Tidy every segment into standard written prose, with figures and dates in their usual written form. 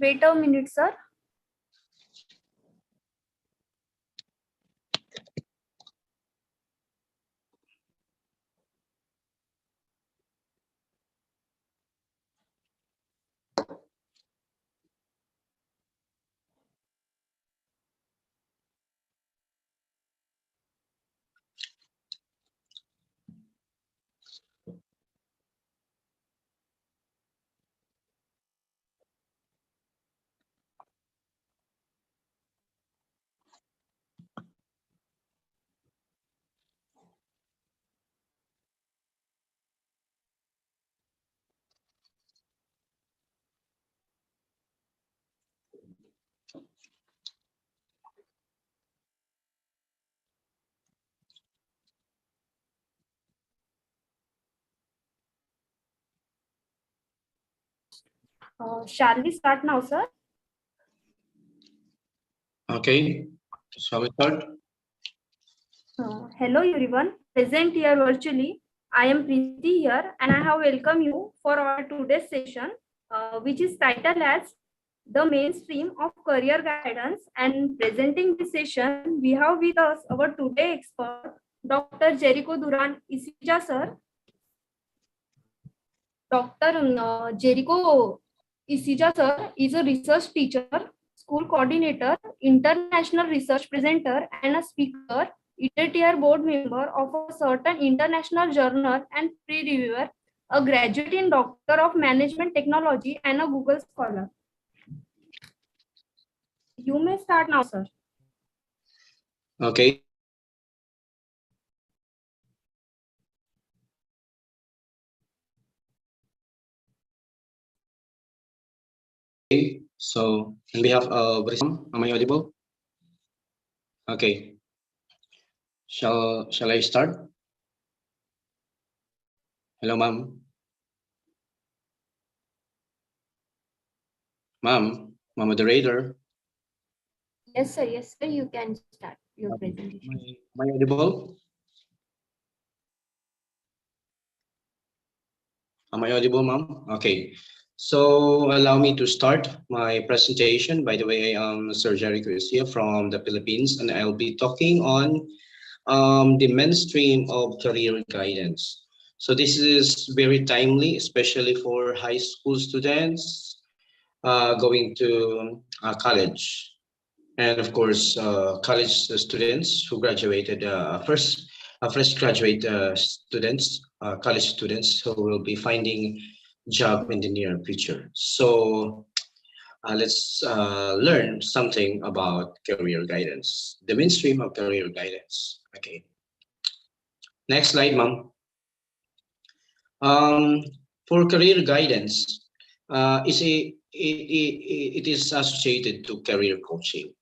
Wait a minute, sir. Shall we start now, sir? Okay, shall we start? Hello, everyone. Present here virtually. I am Preeti here, and I have welcomed you for our today's session, which is titled as the mainstream of career guidance. And presenting this session, we have with us our today expert, Dr. Jericho Duran Isija, sir. Dr. Jericho Isija, sir, is a research teacher, school coordinator, international research presenter, and a speaker, editor board member of a certain international journal and pre-reviewer, a graduate in Doctor of Management Technology, and a Google Scholar. You may start now, sir. Okay. So, on behalf of Rizam, am I audible? Okay. Shall I start? Hello, ma'am. Ma'am, moderator. Yes, sir. Yes, sir. You can start your presentation. Am I audible? Am I audible, ma'am? Okay. So allow me to start my presentation. By the way, I am Sir Jericho here from the Philippines, and I'll be talking on the mainstream of career guidance. So this is very timely, especially for high school students going to college. And of course, college students who graduated fresh graduate students, college students who will be finding job in the near future. So let's learn something about career guidance, the mainstream of career guidance. Okay. Next slide, ma'am. For career guidance, it is associated to career coaching.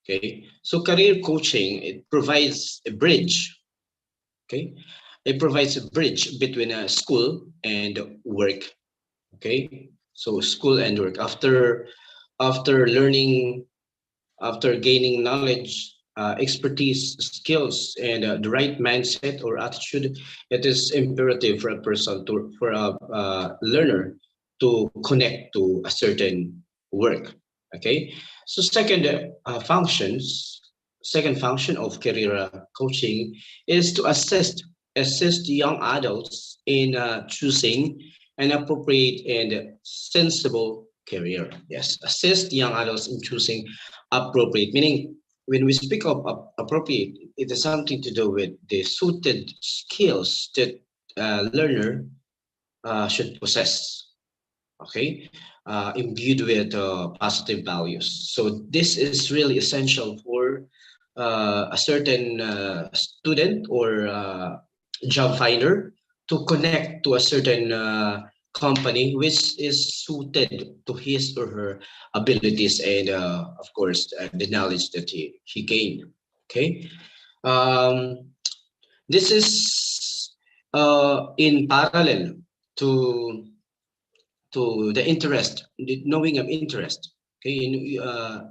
Okay, so career coaching, it provides a bridge. Okay, it provides a bridge between a school and work. Okay, so school and work after learning, after gaining knowledge, expertise, skills, and the right mindset or attitude, it is imperative for a person to for a learner to connect to a certain work. Okay, so second function of career coaching is to assist young adults in choosing an appropriate and sensible career. Yes, assist young adults in choosing appropriate, meaning when we speak of appropriate, it has something to do with the suited skills that learner should possess. Okay, imbued with positive values. So this is really essential for a certain student or job finder to connect to a certain company which is suited to his or her abilities and of course the knowledge that he gained. Okay, um, this is in parallel to the interest, the knowing of interest. Okay,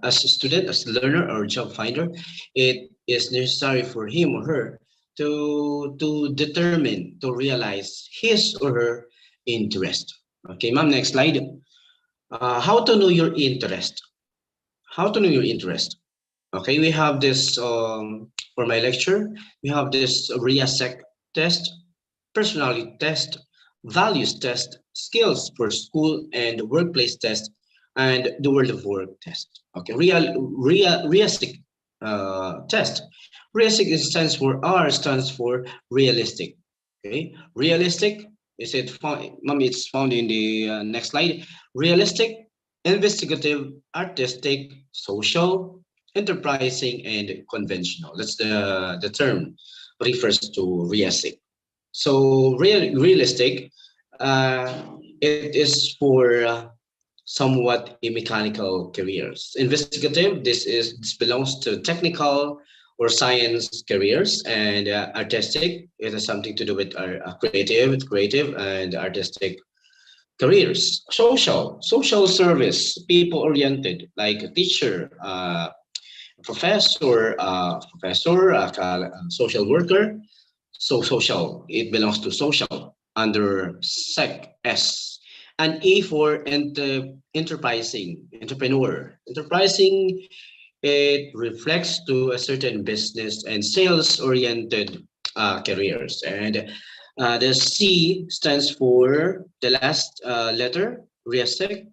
as a student, as a learner or job finder, it is necessary for him or her to determine, to realize his or her interest. Okay, ma'am, next slide. How to know your interest. How to know your interest. Okay, we have this for my lecture. We have this RIASEC test, personality test, values test, skills for school and workplace test, and the world of work test. Okay, RIASEC test. RIASEC stands for R stands for realistic. Okay, realistic is it found? Mom, it's found in the next slide. Realistic, investigative, artistic, social, enterprising, and conventional. That's the term refers to realistic. So realistic, it is for somewhat a mechanical careers. Investigative, this belongs to technical or science careers, and artistic, it has something to do with our creative and artistic careers. Social service, people oriented, like a teacher, social worker. So social, it belongs to social under sec S. And E for enterprising, entrepreneur. Enterprising, it reflects to a certain business and sales oriented careers. And the C stands for the last letter, RIASEC,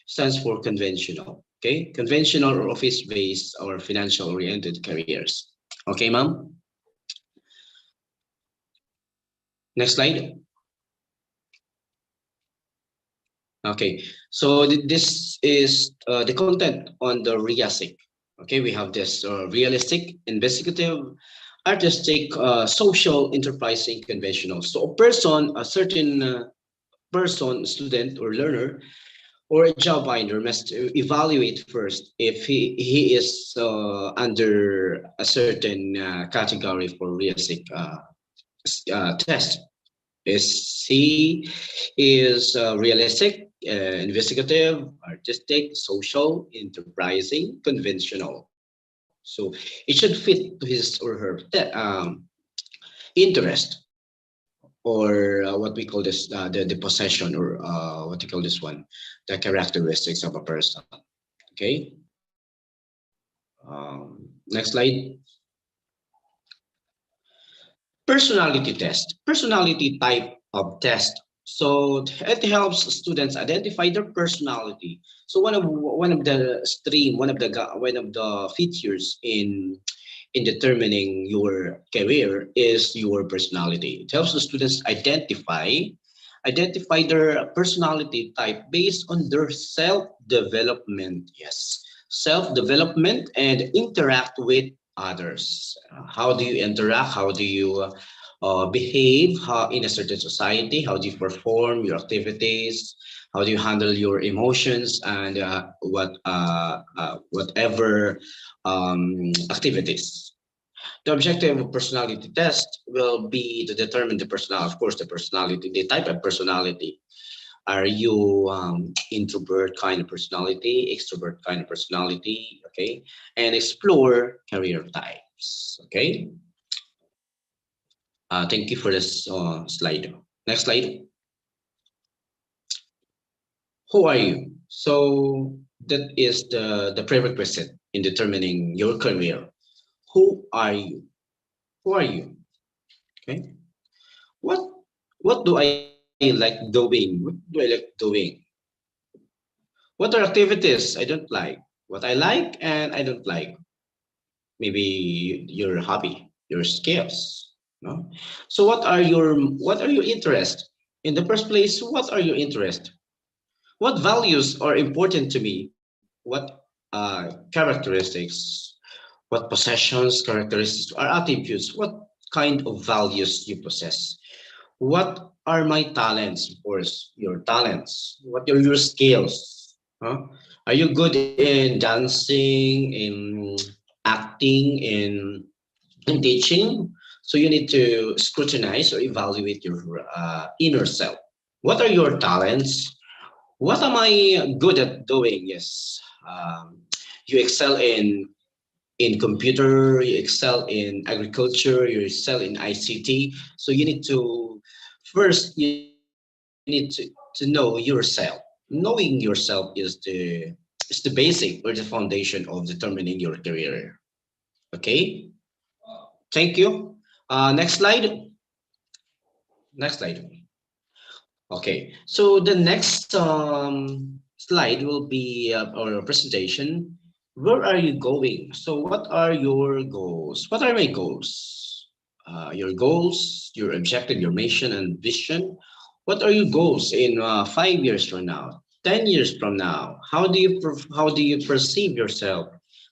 stands for conventional. Okay, conventional or office based or financial oriented careers. Okay, ma'am. Next slide. Okay, so this is the content on the RIASIC. Okay, we have this realistic, investigative, artistic, social, enterprising, conventional. So a person, a certain person, student or learner, or a job finder must evaluate first if he is under a certain category for RIASIC test. Is he is realistic, investigative, artistic, social, enterprising, conventional. So it should fit to his or her interest, or what we call this the possession, or what you call this one, the characteristics of a person. Okay. Next slide. Personality test, personality type of test. So it helps students identify their personality. So one of the features in determining your career is your personality. It helps the students identify their personality type based on their self development. Yes, self development, and interact with others. How do you interact? How do you behave in a certain society? How do you perform your activities? How do you handle your emotions and whatever activities? The objective of personality test will be to determine the personality, of course, the personality, the type of personality. Are you introvert kind of personality, extrovert kind of personality? Okay, and explore career types. Okay, thank you for this slide. Next slide. Who are you? So that is the prerequisite in determining your career. Who are you? Who are you? Okay. What what do I like doing? What do I like doing? What are activities I don't like? What I like and I don't like? Maybe your hobby, your skills. No? So what are your interests? In the first place, what are your interests? What values are important to me? What characteristics? What possessions, characteristics, or attributes? What kind of values you possess? What are my talents? Of course, your talents. What are your skills? Huh? Are you good in dancing, in acting, in teaching? So you need to scrutinize or evaluate your inner self. What are your talents? What am I good at doing? Yes. You excel in computer, you excel in agriculture, you excel in ICT. So you need to first you need to know yourself. Okay. knowing yourself is the basic or the foundation of determining your career. Okay, thank you. Next slide. Next slide. Okay, so the next slide will be our presentation. Where are you going? So what are your goals? What are my goals? Your goals, your objective, your mission and vision. What are your goals in 5 years from now, 10 years from now? How do you perceive yourself?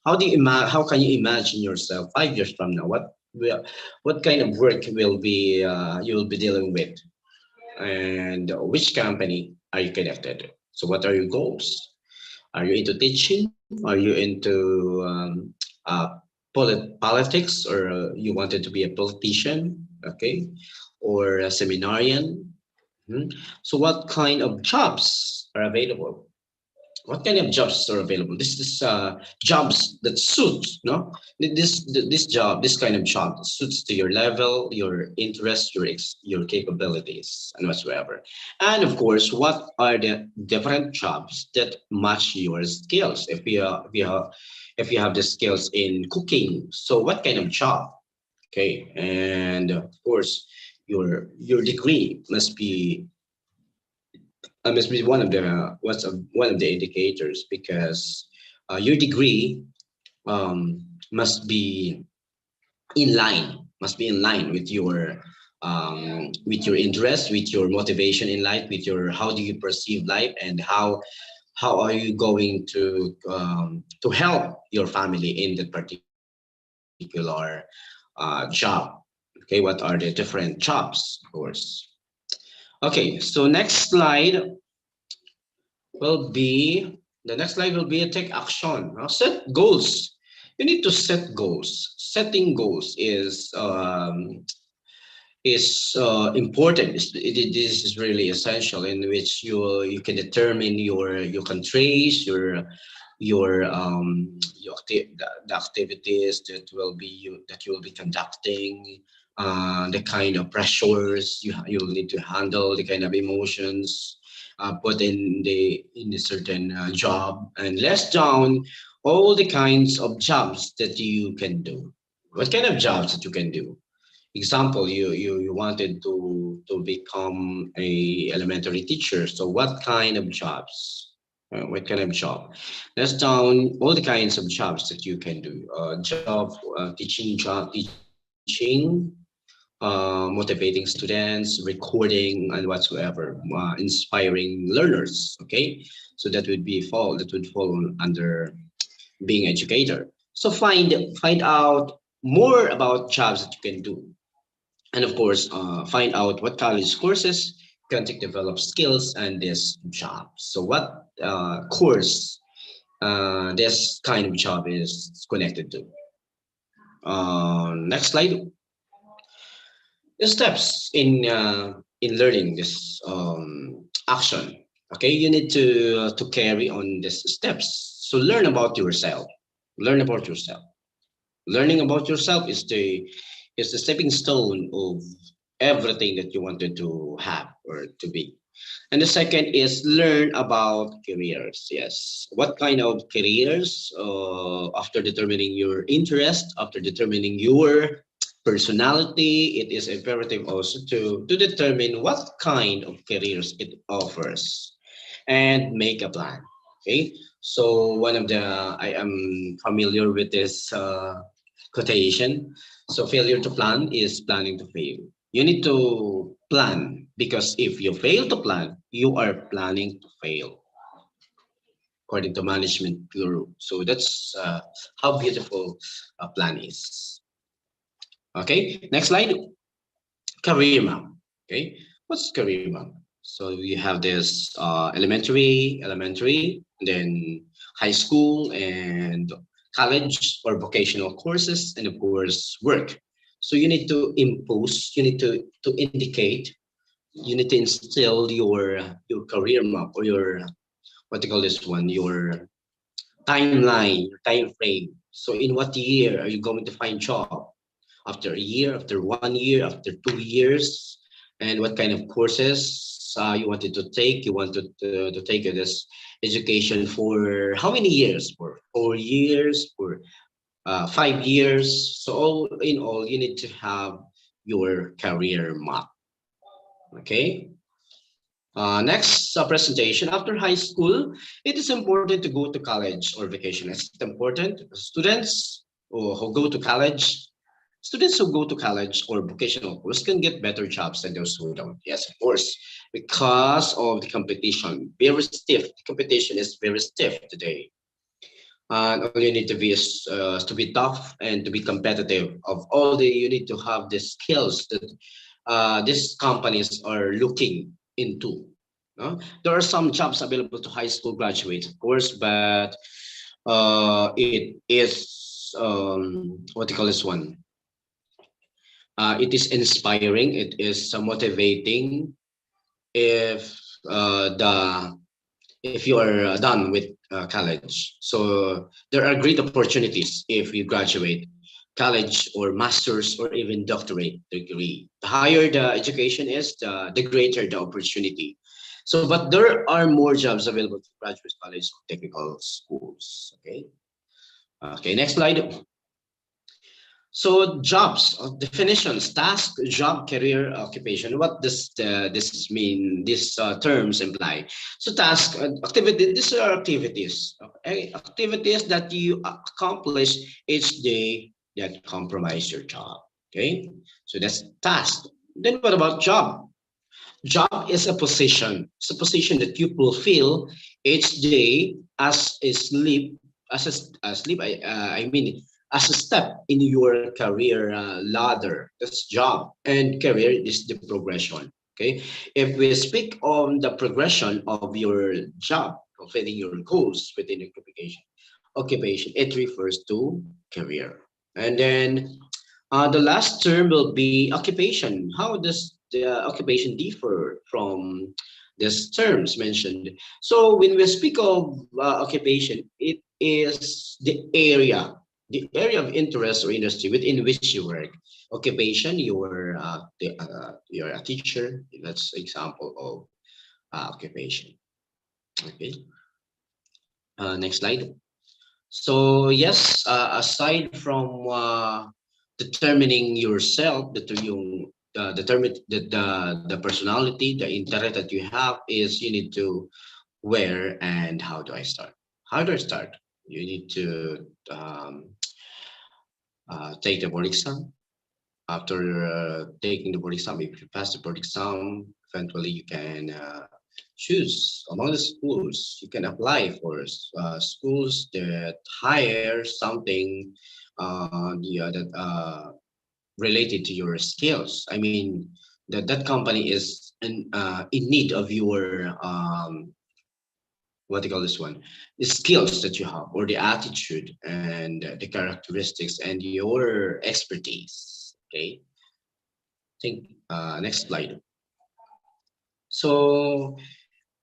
How can you imagine yourself 5 years from now? What kind of work will be you will be dealing with? And which company are you connected? So what are your goals? Are you into teaching? Are you into politics, or you wanted to be a politician? Okay, or a seminarian? Mhm. So what kind of jobs are available? What kind of jobs are available? This is jobs that suit, no? This job, this kind of job suits to your level, your interest, your capabilities, and whatsoever. And of course, what are the different jobs that match your skills? If you have the skills in cooking, so what kind of job? Okay, and of course, your degree must be one of the indicators, because your degree must be in line with your interest, with your motivation in life, with your how do you perceive life, and how are you going to help your family in that particular job. Okay, what are the different jobs, of course. Okay, so the next slide will be a take action. Now, set goals. You need to set goals. Setting goals is important. This is really essential, in which you can determine you can trace the activities that you will be conducting, the kind of pressures you will need to handle, the kind of emotions put in the certain job, and list down all the kinds of jobs that you can do. What kind of jobs that you can do? Example, you wanted to become a elementary teacher, so what kind of jobs? What kind of job? That's down all the kinds of jobs that you can do. Teaching, motivating students, recording, and whatsoever, inspiring learners. Okay, so that would fall under being educator. So find out more about jobs that you can do, and of course find out what college courses can take develop skills and this job. So what course this kind of job is connected to. Next slide. The steps in learning this action. Okay, you need to carry on these steps. So learn about yourself. Learning about yourself is the stepping stone of everything that you wanted to have or to be. And the second is learn about careers. Yes, what kind of careers? After determining your interest, after determining your personality, it is imperative also to determine what kind of careers it offers and make a plan. Okay, so one of the I am familiar with this quotation. So failure to plan is planning to fail. You need to plan, because if you fail to plan, you are planning to fail, according to management guru. So that's how beautiful a plan is. Okay, next slide. Career map. Okay, what's career map? So you have this elementary, then high school and college or vocational courses, and of course work. So you need to impose, you need to indicate, you need to instill your career map, or your what do you call this one, your timeline, your time frame. So in what year are you going to find job? After a year, after 1 year, after 2 years, and what kind of courses course you wanted to take. You wanted to take this education for how many years? For 4 years, for 5 years. So all in all, you need to have your career map. Okay. Next presentation. After high school, it is important to go to college or vacation. It's important. Students who go to college or vocational course can get better jobs than those who don't. Yes, of course, because of the competition. Very stiff. The competition is very stiff today. And all you need to be is to be tough and to be competitive. Of all the, you need to have the skills that these companies are looking into. No? There are some jobs available to high school graduates, of course, but it is what do you call this one? It is inspiring. It is motivating if the if you are done with college. So there are great opportunities if you graduate college or master's or even doctorate degree. The higher the education is, the greater the opportunity. So, but there are more jobs available to graduate college or technical schools. Okay. Okay. Next slide. So jobs, definitions, task, job, career, occupation. What does this mean? These terms imply. So task, activity. These are activities. Okay? Activities that you accomplish each day that compromise your job. Okay, so that's task. Then what about job? Job is a position. It's a position that you fulfill each day as a sleep, as a sleep. I mean, as a step in your career ladder. That's job, and career is the progression. Okay, if we speak on the progression of your job, fulfilling your goals within occupation, it refers to career. And then the last term will be occupation. How does the occupation differ from these terms mentioned? So when we speak of occupation, it is the area of interest or industry within which you work. Occupation, you're a teacher. That's example of occupation. Okay. Next slide. So yes, aside from determining yourself, the personality, the interest that you have is you need to where and how do I start? How do I start? You need to take the board exam. After taking the board exam, if you pass the board exam, eventually you can choose among the schools. You can apply for schools that hire something that related to your skills. I mean, that company is in need of your what do you call this one? The skills that you have, or the attitude and the characteristics and your expertise. Okay. Think next slide. So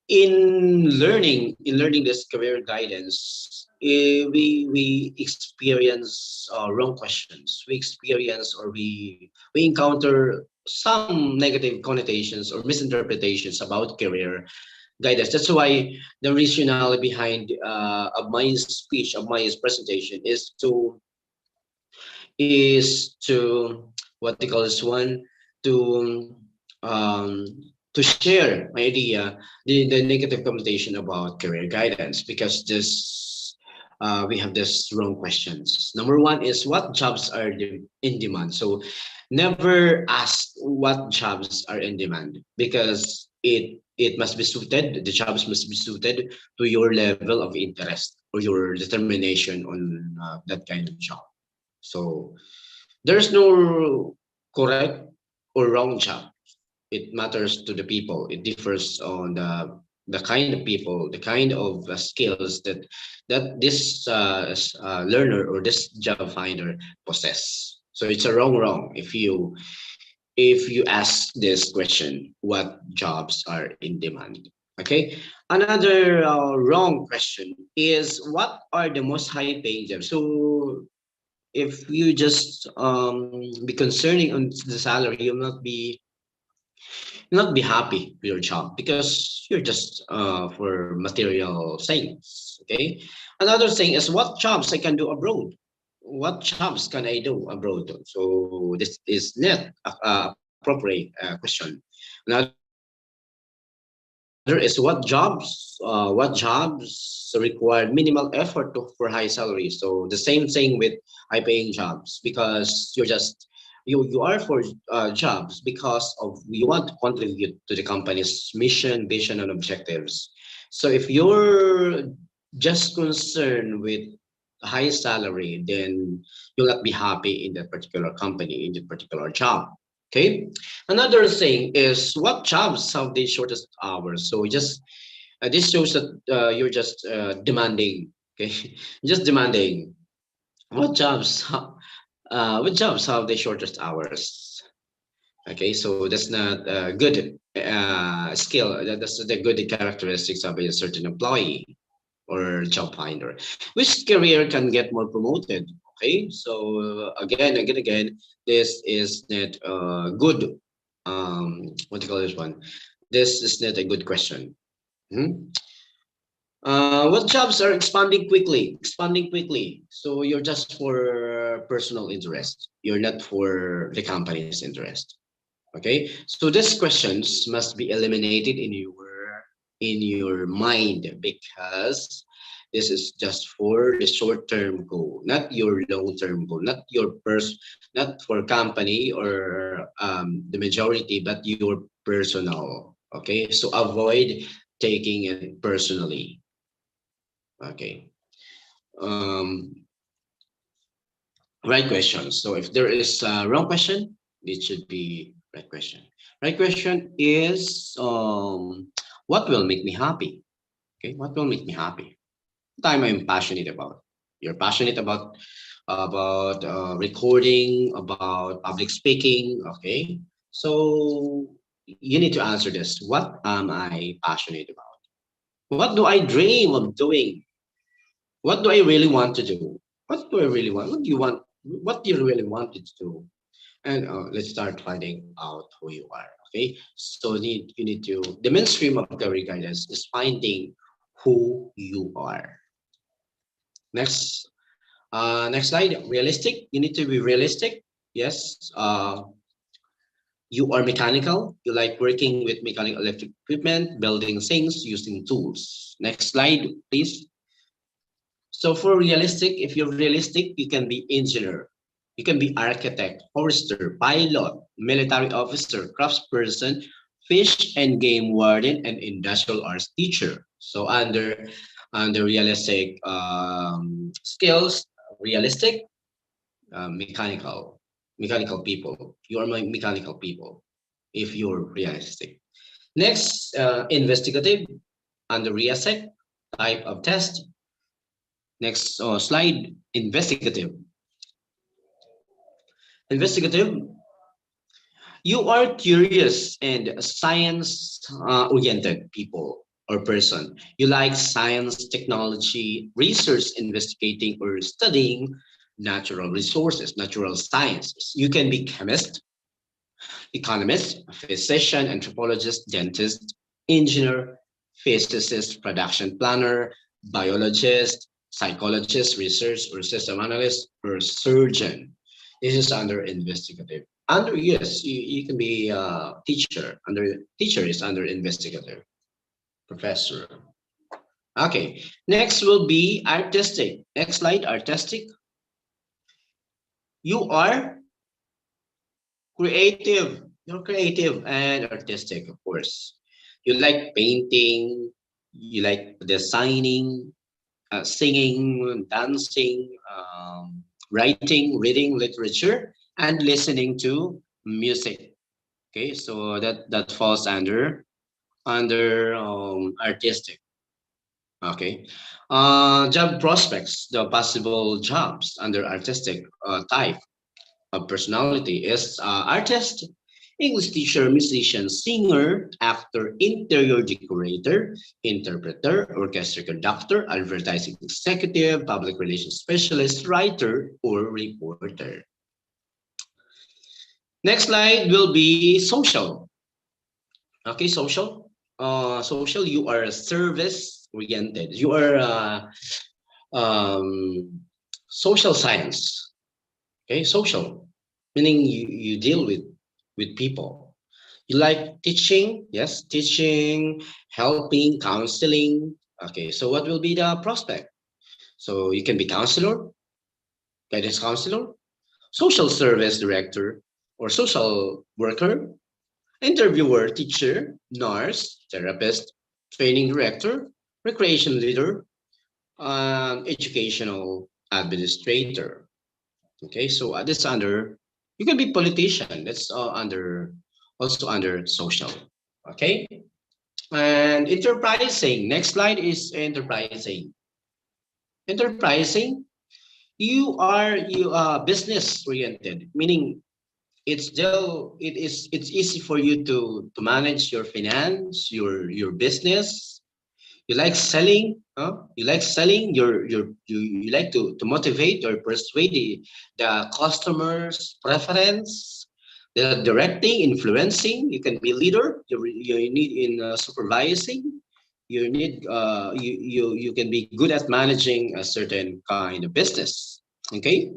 in learning this career guidance, we experience wrong questions. We experience or we encounter some negative connotations or misinterpretations about career guidance. That's why the rationale behind of my speech, of my presentation, is to what they call this one, to um to share my idea, the negative connotation about career guidance, because this we have this wrong questions. Number one is what jobs are in demand. So never ask what jobs are in demand, because it must be suited, the jobs must be suited to your level of interest or your determination on that kind of job. So there's no correct or wrong job. It matters to the people. It differs on the kind of people, the kind of skills that this learner or this job finder possess. So it's a wrong if you ask this question, what jobs are in demand? Okay. Another wrong question is, what are the most high paying jobs? So if you just be concerning on the salary, you'll not be You'll not be happy with your job because you're just for material things. Okay. Another thing is what jobs I can do abroad. What jobs can I do abroad? So this is not a appropriate question. Another is what jobs require minimal effort for high salaries. So the same thing with high paying jobs because you are for jobs because of you want to contribute to the company's mission, vision, and objectives. So if you're just concerned with high salary, then you'll not be happy in that particular company, in that particular job. Okay. Another thing is what jobs have the shortest hours. So just this shows that you're just demanding. Okay, just demanding. What jobs? What jobs have the shortest hours? Okay, so that's not a good skill. That's the good characteristics of a certain employee or job finder. Which career can get more promoted? Okay, so again, this is not good. What do you call this one? This is not a good question. Mhm. What jobs are expanding quickly? Expanding quickly. So you're just for personal interest. You're not for the company's interest. Okay. So these questions must be eliminated in your mind because this is just for the short-term goal, not your long-term goal, not for company or the majority, but your personal. Okay. So avoid taking it personally. Okay. Um, right question. So if there is a wrong question, it should be right question. Right question is what will make me happy? Okay, what will make me happy? What I'm passionate about. You're passionate about recording, about public speaking. Okay, so you need to answer this. What am I passionate about? What do I dream of doing? What do I really want to do? What do I really want? What do you want? What do you really want to do? And let's start finding out who you are. Okay, so you need to the mainstream of career guidance is finding who you are. Next, next slide. Realistic. You need to be realistic. Yes. You are mechanical. You like working with mechanical electric equipment, building things, using tools. Next slide, please. So for realistic, if you're realistic, you can be engineer, you can be architect, forester, pilot, military officer, craftsperson, fish and game warden, and industrial arts teacher. So under realistic skills, realistic, mechanical people. You are my mechanical people if you're realistic. Next, investigative under realistic type of test. Next slide, investigative. Investigative, you are curious and science oriented people or person. You like science, technology, research, investigating, or studying natural resources, natural sciences. You can be chemist, economist, physician, anthropologist, dentist, engineer, physicist, production planner, biologist, psychologist, research or system analyst, or surgeon. This is under investigative. Under yes, you can be a teacher. Under teacher is under investigative, professor. Okay, next will be artistic. Next slide, artistic. You are creative. You're creative and artistic, of course. You like painting, you like designing, singing, dancing, writing, reading literature, and listening to music. Okay, so that falls under artistic. Okay, job prospects, the possible jobs under artistic type of personality is artist, English teacher, musician, singer, actor, interior decorator, interpreter, orchestra conductor, advertising executive, public relations specialist, writer, or reporter. Next slide will be social. Okay, social. Social, you are service oriented. You are um, social science. Okay, social, meaning you deal with people. You like teaching, yes, teaching, helping, counseling. Okay, so what will be the prospect? So you can be counselor, guidance counselor, social service director, or social worker, interviewer, teacher, nurse, therapist, training director, recreation leader, educational administrator. Okay, so this under, you can be politician. That's under, also under social. Okay, and enterprising. Next slide is enterprising. Enterprising. You are business oriented, meaning it's easy for you to manage your finance, your business. You like selling, huh? You like selling you like to motivate or persuade the customers preference, the directing, influencing. You can be leader. You need in supervising. You need you can be good at managing a certain kind of business. Okay.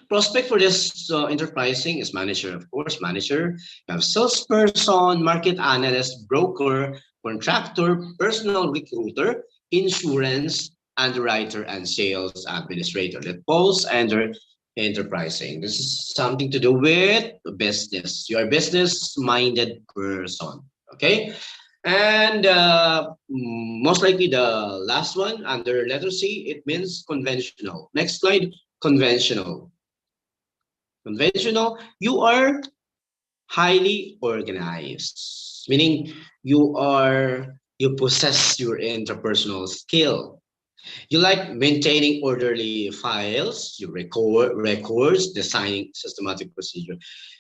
Prospect for this enterprising is manager, of course, manager. You have salesperson, market analyst, broker, contractor, personal recruiter, insurance, underwriter, and sales administrator. That falls under enterprising. This is something to do with business. You are a business-minded person. Okay. And most likely the last one under letter C, it means conventional. Next slide, conventional. Conventional, you are highly organized, meaning you possess your interpersonal skill. You like maintaining orderly files, you records, designing systematic procedure,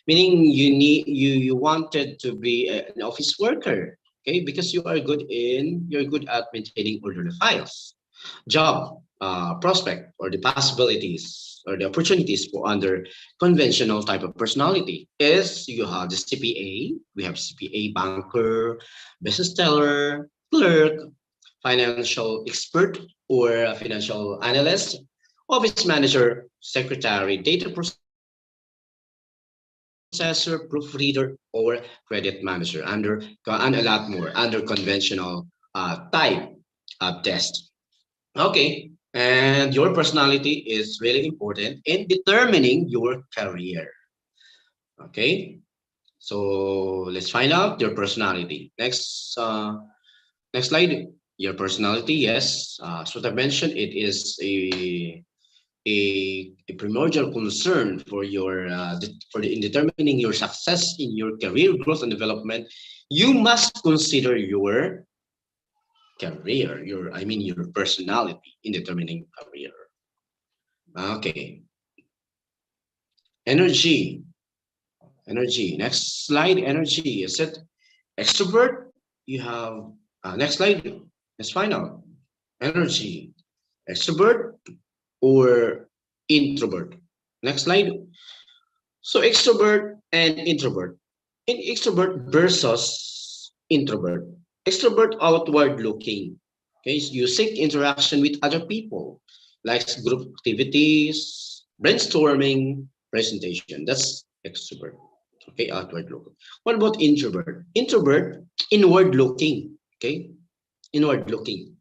meaning you wanted to be an office worker, okay, because you're good at maintaining orderly files. Job prospect or the possibilities or the opportunities for under conventional type of personality is you have the CPA, we have CPA banker, business teller, clerk, financial expert or a financial analyst, office manager, secretary, data processor, proofreader, or credit manager under and a lot more under conventional type of test. Okay. And your personality is really important in determining your career. Okay. So let's find out your personality. Next slide. Your personality, yes. As what I mentioned, it is a primordial concern for in determining your success in your career growth and development. You must consider your career, your personality in determining career. Okay, energy, energy. Next slide, energy. Is it extrovert? You have next slide. Let's find out. Energy, extrovert or introvert. Next slide. So extrovert and introvert. In extrovert versus introvert. Extrovert outward looking. Okay, so you seek interaction with other people, like group activities, brainstorming, presentation. That's extrovert. Okay, outward looking. What about introvert? Introvert, inward looking. Okay, inward looking.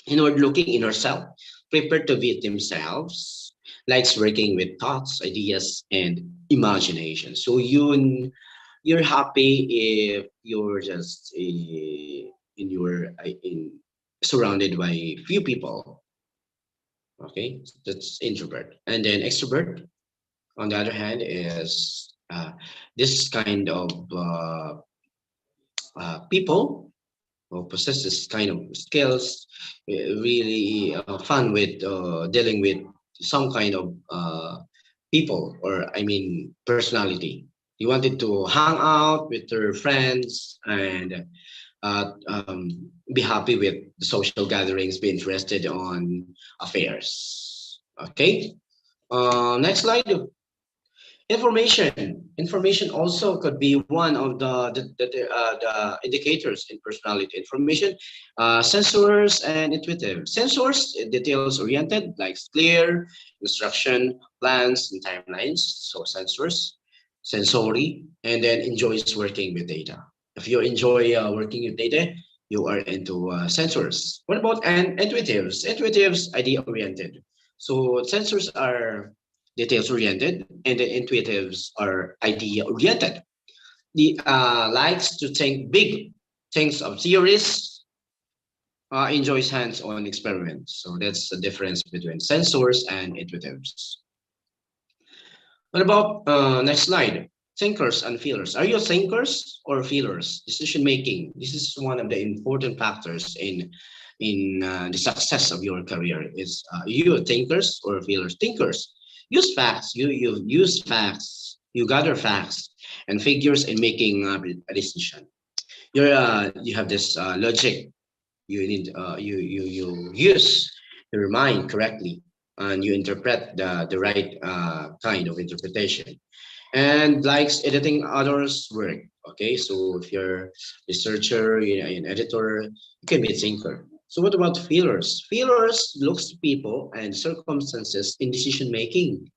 Inward looking in herself, prepared to be themselves, likes working with thoughts, ideas, and imagination. So you're happy if you're just in surrounded by few people. Okay, that's introvert. And then extrovert, on the other hand, is this kind of people who possess this kind of skills, really fun with dealing with some kind of people, or personality. He wanted to hang out with their friends and be happy with the social gatherings, be interested on affairs. Okay. Next slide. Information also could be one of the indicators in personality. Information, sensors and intuitive. Sensors, details oriented, like clear instruction, plans, and timelines. So sensors, sensory, and then enjoys working with data. If you enjoy working with data, you are into sensors. What about intuitives? Intuitives, idea oriented. So sensors are details oriented, and the intuitives are idea oriented. The likes to think big, thinks of theories, enjoys hands-on experiments. So that's the difference between sensors and intuitives. What about next slide? Thinkers and feelers. Are you thinkers or feelers? Decision making. This is one of the important factors in the success of your career. Is you thinkers or feelers? Thinkers use facts. You use facts. You gather facts and figures in making a decision. You have this logic. You need you use your mind correctly, and you interpret the right kind of interpretation, and likes editing others work. Okay, so if you're researcher, you're an editor, you can be a thinker. So what about feelers? Feelers looks to people and circumstances in decision making.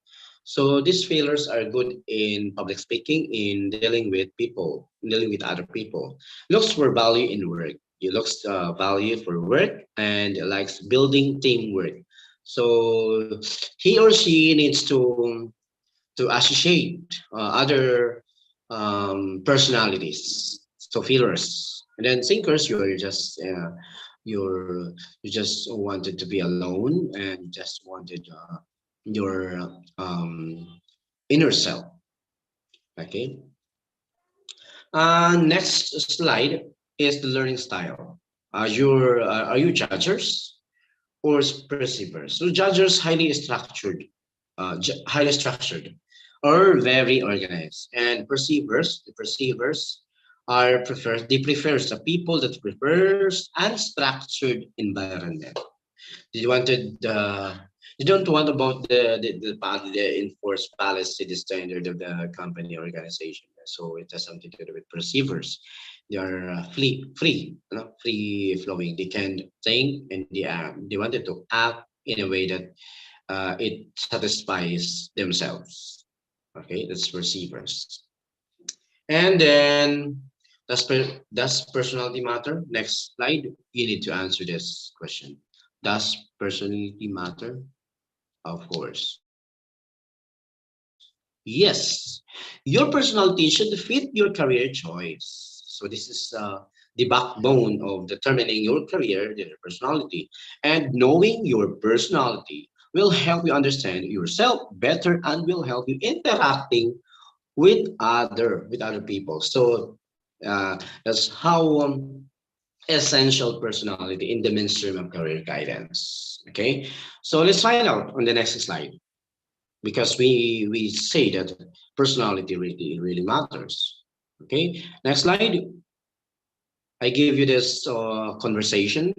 So these feelers are good in public speaking, in dealing with people, dealing with other people. Looks for value in work. He looks value for work and likes building teamwork. So he or she needs to associate other personalities. So feelers, and then thinkers, you're you just wanted to be alone and just wanted your inner self. Okay. Next slide is the learning style. Are you judgers or perceivers? So judgers highly structured, or very organized, and the perceivers are prefers they prefers the people that prefers unstructured environment. They wanted they don't want about the enforced policy, the standard of the company organization. So it has something to do with perceivers. They are free flowing. They can think, and they wanted to act in a way that it satisfies themselves. Okay, that's perceivers. And then does personality matter? Next slide. You need to answer this question. Does personality matter? Of course. Yes. Your personality should fit your career choice. So this is the backbone of determining your career, your personality. And knowing your personality will help you understand yourself better and will help you interacting with other people. So that's how essential personality in the mainstream of career guidance. Okay, so let's find out on the next slide, because we say that personality really matters. Okay, next slide. I give you this conversation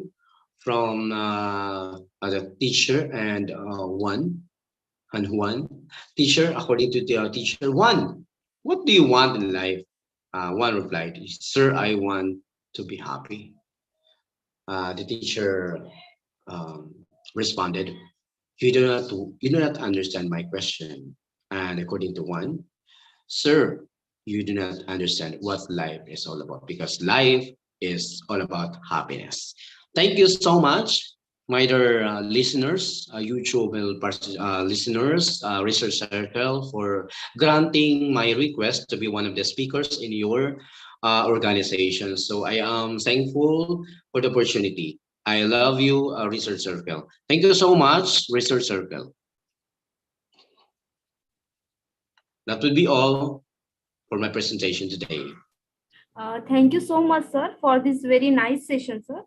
from the teacher and Juan. Teacher, according to the teacher Juan, what do you want in life? Juan replied, Sir, I want to be happy. The teacher um, responded, you do not understand my question. And according to Juan, Sir, you do not understand what life is all about, because life is all about happiness. Thank you so much, my dear listeners, YouTube listeners, Research Circle, for granting my request to be one of the speakers in your organization. So I am thankful for the opportunity. I love you, Research Circle. Thank you so much, Research Circle. That will be all for my presentation today. Thank you so much, sir, for this very nice session, sir.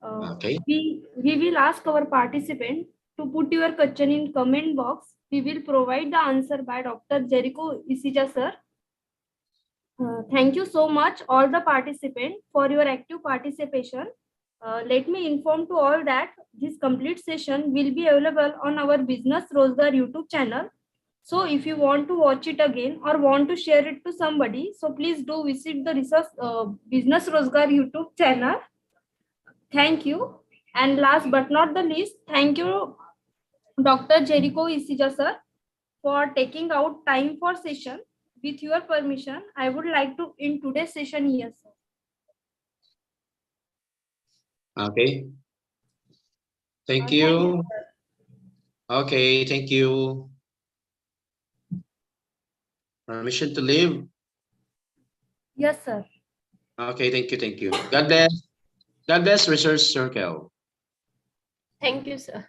Okay. We will ask our participant to put your question in comment box. We will provide the answer by Dr. Jericho Isija, sir. Thank you so much, all the participants, for your active participation. Let me inform to all that this complete session will be available on our Business Rozgar YouTube channel. So if you want to watch it again or want to share it to somebody, so please do visit the Research Business Rozgar YouTube channel. Thank you. And last but not the least, thank you, Dr. Jericho Isija sir, for taking out time for session. With your permission, I would like to end today's session here, sir. Okay. Thank Thank you, you. sir. Okay, thank you. Permission to leave. Yes, sir. Okay, thank you, thank you. God bless. God bless Research Circle. Thank you, sir.